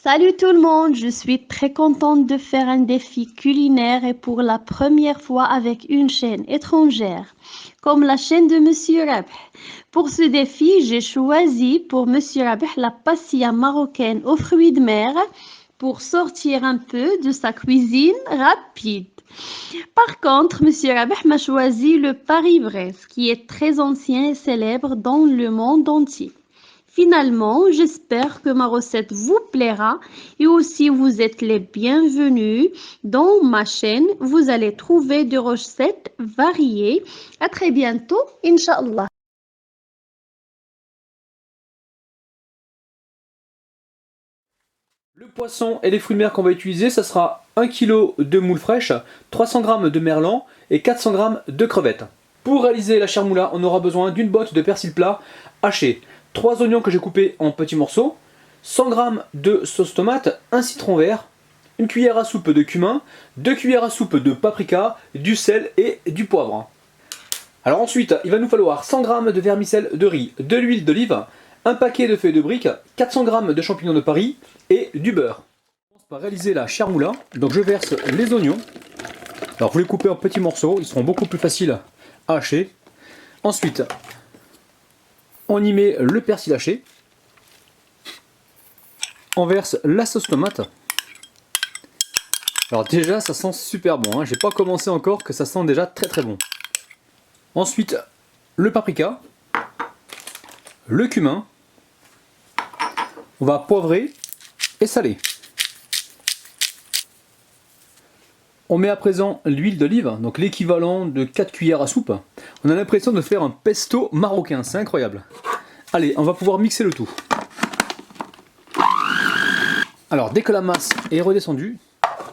Salut tout le monde, je suis très contente de faire un défi culinaire et pour la première fois avec une chaîne étrangère, comme la chaîne de Monsieur Rabh. Pour ce défi, j'ai choisi pour Monsieur Rabh la pastilla marocaine aux fruits de mer pour sortir un peu de sa cuisine rapide. Par contre, Monsieur Rabh m'a choisi le Paris-Brest, qui est très ancien et célèbre dans le monde entier. Finalement, j'espère que ma recette vous plaira et aussi vous êtes les bienvenus dans ma chaîne. Vous allez trouver des recettes variées. À très bientôt, Inch'Allah. Le poisson et les fruits de mer qu'on va utiliser, ça sera 1 kg de moules fraîches, 300 g de merlan et 400 g de crevettes. Pour réaliser la chermoula, on aura besoin d'une botte de persil plat haché, 3 oignons que j'ai coupés en petits morceaux, 100 g de sauce tomate, un citron vert, une cuillère à soupe de cumin, 2 cuillères à soupe de paprika, du sel et du poivre. Alors ensuite, il va nous falloir 100 g de vermicelle de riz, de l'huile d'olive, un paquet de feuilles de briques, 400 g de champignons de Paris et du beurre. On commence par réaliser la chermoula. Donc je verse les oignons. Alors vous les coupez en petits morceaux, ils seront beaucoup plus faciles à hacher. Ensuite, on y met le persil haché. On verse la sauce tomate. Alors déjà ça sent super bon, hein. J'ai pas commencé encore que ça sent déjà très très bon. Ensuite, le paprika, le cumin. On va poivrer et saler. On met à présent l'huile d'olive, donc l'équivalent de 4 cuillères à soupe. On a l'impression de faire un pesto marocain, c'est incroyable. Allez, on va pouvoir mixer le tout. Alors, dès que la masse est redescendue,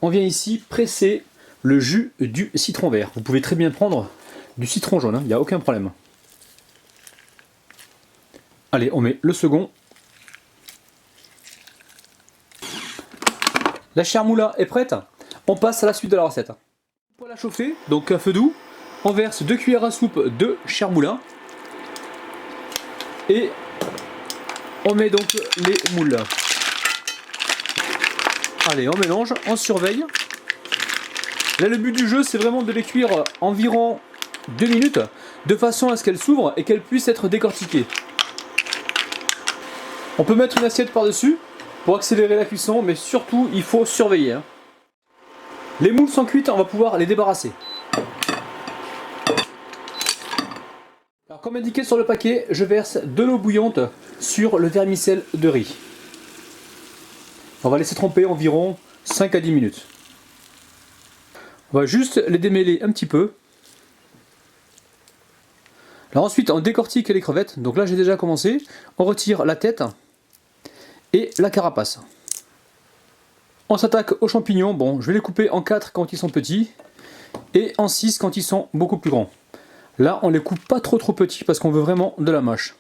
on vient ici presser le jus du citron vert. Vous pouvez très bien prendre du citron jaune, il n'y a aucun problème. Allez, on met le second. La chermoula est prête, on passe à la suite de la recette. Poêle à chauffer, donc à feu doux, on verse 2 cuillères à soupe de chermoula et on met donc les moules. Allez, on mélange, on surveille. Là, le but du jeu, c'est vraiment de les cuire environ 2 minutes, de façon à ce qu'elles s'ouvrent et qu'elles puissent être décortiquées. On peut mettre une assiette par-dessus pour accélérer la cuisson, mais surtout, il faut surveiller. Les moules sont cuites, on va pouvoir les débarrasser. Alors, comme indiqué sur le paquet, je verse de l'eau bouillante sur le vermicelle de riz. On va laisser tremper environ 5 à 10 minutes. On va juste les démêler un petit peu. Alors ensuite, on décortique les crevettes. Donc là, j'ai déjà commencé. On retire la tête et la carapace. On s'attaque aux champignons. Bon, je vais les couper en 4 quand ils sont petits et en 6 quand ils sont beaucoup plus grands. Là, on les coupe pas trop petits parce qu'on veut vraiment de la mâche.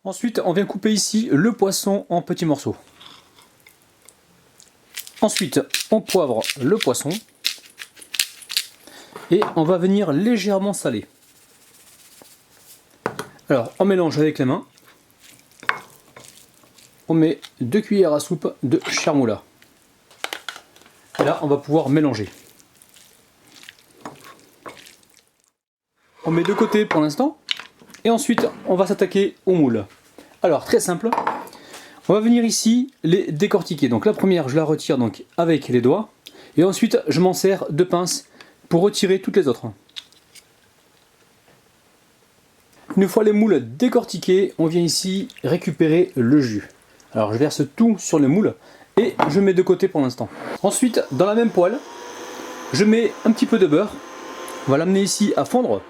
Ensuite, on vient couper ici le poisson en petits morceaux. Ensuite, on poivre le poisson et on va venir légèrement saler. Alors, on mélange avec les mains. On met 2 cuillères à soupe de chermoula. Et là, on va pouvoir mélanger. On met de côté pour l'instant. Et ensuite, on va s'attaquer aux moules. Alors, très simple. On va venir ici les décortiquer. Donc la première, je la retire donc avec les doigts. Et ensuite, je m'en sers de pince pour retirer toutes les autres. Une fois les moules décortiqués, on vient ici récupérer le jus. Alors je verse tout sur les moules et je mets de côté pour l'instant. Ensuite, dans la même poêle, je mets un petit peu de beurre. On va l'amener ici à fondre.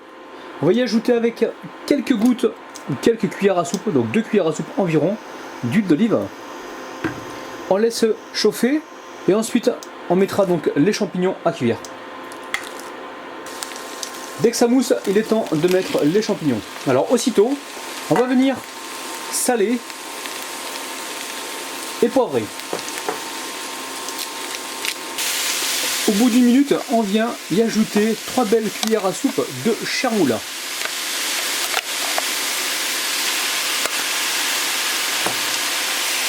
On va y ajouter avec quelques gouttes ou quelques cuillères à soupe, donc 2 cuillères à soupe environ, d'huile d'olive. On laisse chauffer et ensuite on mettra donc les champignons à cuire. Dès que ça mousse, il est temps de mettre les champignons. Alors aussitôt, on va venir saler et poivrer. Au bout d'une minute, on vient y ajouter 3 belles cuillères à soupe de chermoula.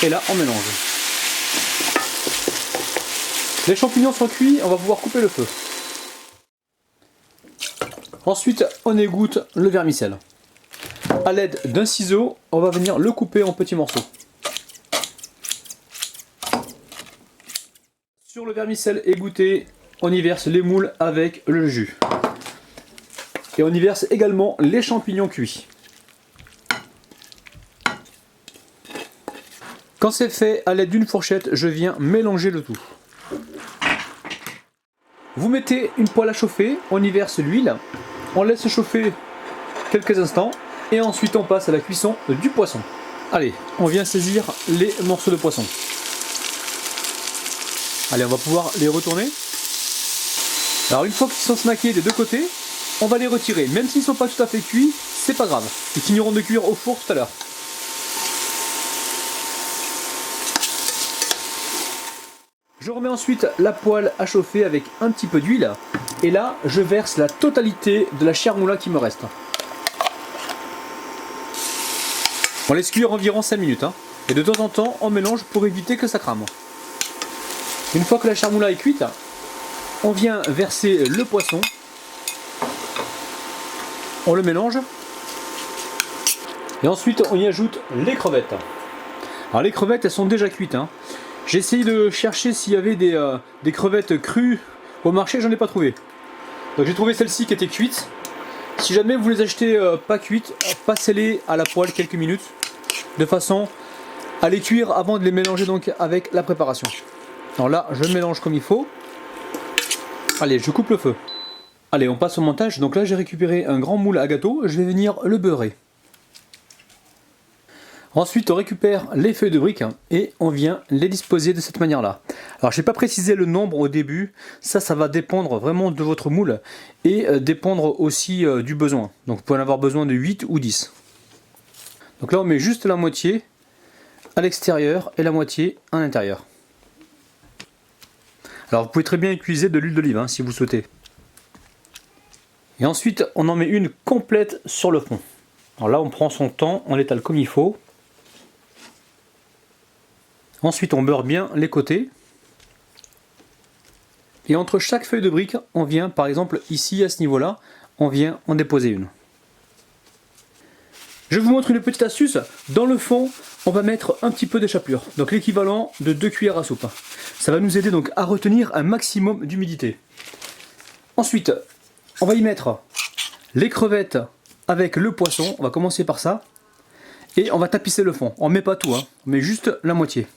Et là, on mélange. Les champignons sont cuits, on va pouvoir couper le feu. Ensuite, on égoutte le vermicelle. A l'aide d'un ciseau, on va venir le couper en petits morceaux. Sur le vermicelle égoutté, on y verse les moules avec le jus. Et on y verse également les champignons cuits. Quand c'est fait, à l'aide d'une fourchette, je viens mélanger le tout. Vous mettez une poêle à chauffer, on y verse l'huile, on laisse chauffer quelques instants et ensuite on passe à la cuisson du poisson. Allez, on vient saisir les morceaux de poisson. Allez, on va pouvoir les retourner. Alors une fois qu'ils sont snackés des deux côtés, on va les retirer. Même s'ils ne sont pas tout à fait cuits, c'est pas grave. Ils finiront de cuire au four tout à l'heure. Je remets ensuite la poêle à chauffer avec un petit peu d'huile. Et là, je verse la totalité de la chair moula qui me reste. On laisse cuire environ 5 minutes. Et de temps en temps, on mélange pour éviter que ça crame. Une fois que la chair moula est cuite, on vient verser le poisson. On le mélange. Et ensuite, on y ajoute les crevettes. Alors les crevettes, elles sont déjà cuites. J'ai essayé de chercher s'il y avait des crevettes crues au marché, j'en ai pas trouvé. Donc j'ai trouvé celle-ci qui était cuite. Si jamais vous les achetez pas cuites, passez-les à la poêle quelques minutes, de façon à les cuire avant de les mélanger donc avec la préparation. Alors là, je mélange comme il faut. Allez, je coupe le feu. Allez, on passe au montage. Donc là, j'ai récupéré un grand moule à gâteau. Je vais venir le beurrer. Ensuite, on récupère les feuilles de briques et on vient les disposer de cette manière-là. Alors, je n'ai pas précisé le nombre au début. Ça va dépendre vraiment de votre moule et dépendre aussi du besoin. Donc, vous pouvez en avoir besoin de 8 ou 10. Donc là, on met juste la moitié à l'extérieur et la moitié à l'intérieur. Alors vous pouvez très bien utiliser de l'huile d'olive si vous souhaitez. Et ensuite on en met une complète sur le fond. Alors là on prend son temps, on l'étale comme il faut. Ensuite on beurre bien les côtés. Et entre chaque feuille de brique, on vient par exemple ici à ce niveau-là, on vient en déposer une. Je vous montre une petite astuce. Dans le fond, on va mettre un petit peu d'échapplure, donc l'équivalent de 2 cuillères à soupe. Ça va nous aider donc à retenir un maximum d'humidité. Ensuite, on va y mettre les crevettes avec le poisson. On va commencer par ça. Et on va tapisser le fond. On ne met pas tout, on met juste la moitié.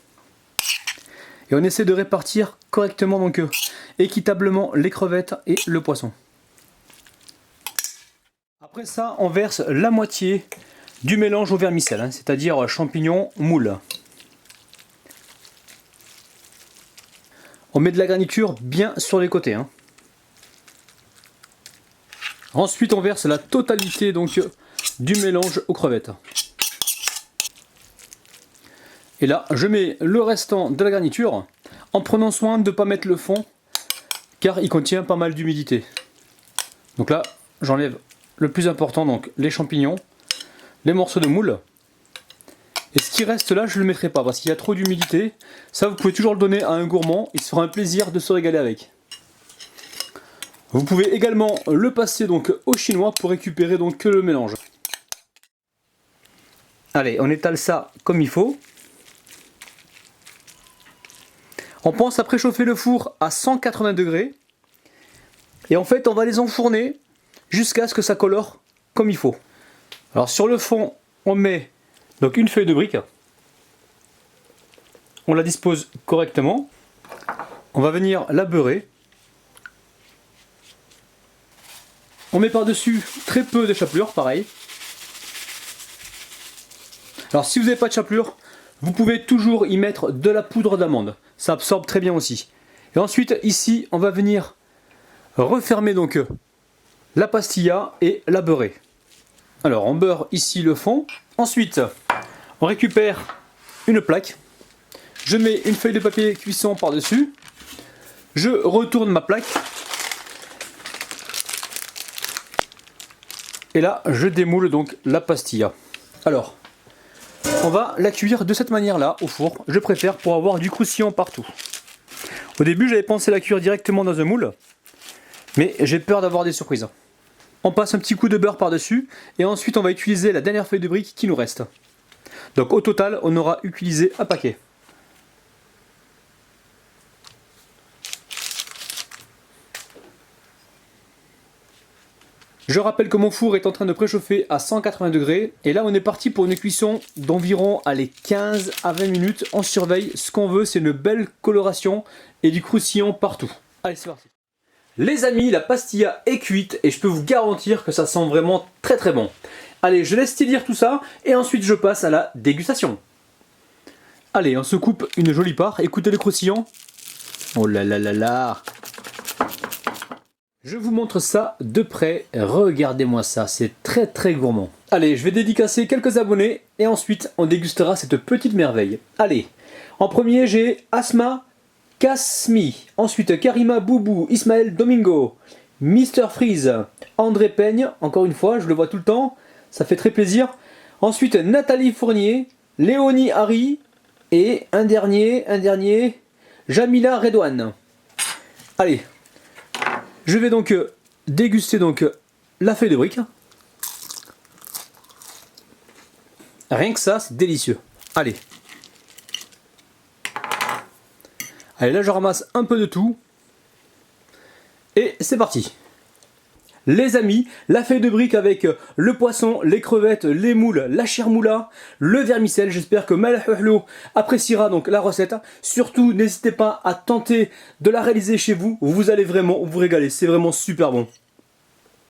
Et on essaie de répartir correctement, donc équitablement, les crevettes et le poisson. Après ça, on verse la moitié du mélange au vermicelle, c'est-à-dire champignons, moules. On met de la garniture bien sur les côtés. Ensuite, on verse la totalité donc du mélange aux crevettes. Et là, je mets le restant de la garniture en prenant soin de ne pas mettre le fond car il contient pas mal d'humidité. Donc là, j'enlève le plus important, donc les champignons, les morceaux de moule. Et ce qui reste là, je ne le mettrai pas parce qu'il y a trop d'humidité. Ça, vous pouvez toujours le donner à un gourmand, il se fera un plaisir de se régaler avec. Vous pouvez également le passer donc au chinois pour récupérer donc que le mélange. Allez, on étale ça comme il faut. On pense à préchauffer le four à 180 degrés. Et en fait, on va les enfourner jusqu'à ce que ça colore comme il faut. Alors sur le fond, on met donc une feuille de brique. On la dispose correctement. On va venir la beurrer. On met par-dessus très peu de chapelure, pareil. Alors si vous n'avez pas de chapelure, vous pouvez toujours y mettre de la poudre d'amande. Ça absorbe très bien aussi. Et ensuite, ici, on va venir refermer donc la pastilla et la beurrer. Alors, on beurre ici le fond. Ensuite, on récupère une plaque. Je mets une feuille de papier cuisson par-dessus. Je retourne ma plaque. Et là, je démoule donc la pastilla. Alors, On va la cuire de cette manière-là au four. Je préfère pour avoir du croustillant partout. Au début, j'avais pensé la cuire directement dans un moule, mais j'ai peur d'avoir des surprises. On passe un petit coup de beurre par-dessus et ensuite on va utiliser la dernière feuille de brique qui nous reste. Donc au total, on aura utilisé un paquet. Je rappelle que mon four est en train de préchauffer à 180 degrés et là on est parti pour une cuisson d'environ 15 à 20 minutes. On surveille, ce qu'on veut c'est une belle coloration et du croustillant partout. Allez, c'est parti. Les amis, la pastilla est cuite et je peux vous garantir que ça sent vraiment très très bon. Allez, je laisse tiédir tout ça et ensuite je passe à la dégustation. Allez, on se coupe une jolie part, écoutez le croustillant. Oh là là là là. Je vous montre ça de près, regardez-moi ça, c'est très très gourmand. Allez, je vais dédicacer quelques abonnés et ensuite on dégustera cette petite merveille. Allez, en premier j'ai Asma Kasmi, ensuite Karima Boubou, Ismaël Domingo, Mister Freeze, André Peigne, encore une fois, je le vois tout le temps, ça fait très plaisir. Ensuite Nathalie Fournier, Léonie Harry et un dernier, Jamila Redouane. Allez. Je vais donc déguster la feuille de brique. Rien que ça, c'est délicieux. Allez. Allez, là je ramasse un peu de tout. Et c'est parti. Les amis, la feuille de brique avec le poisson, les crevettes, les moules, la chermoula, le vermicelle. J'espère que Malahlo appréciera donc la recette. Surtout, n'hésitez pas à tenter de la réaliser chez vous. Vous allez vraiment vous régaler. C'est vraiment super bon.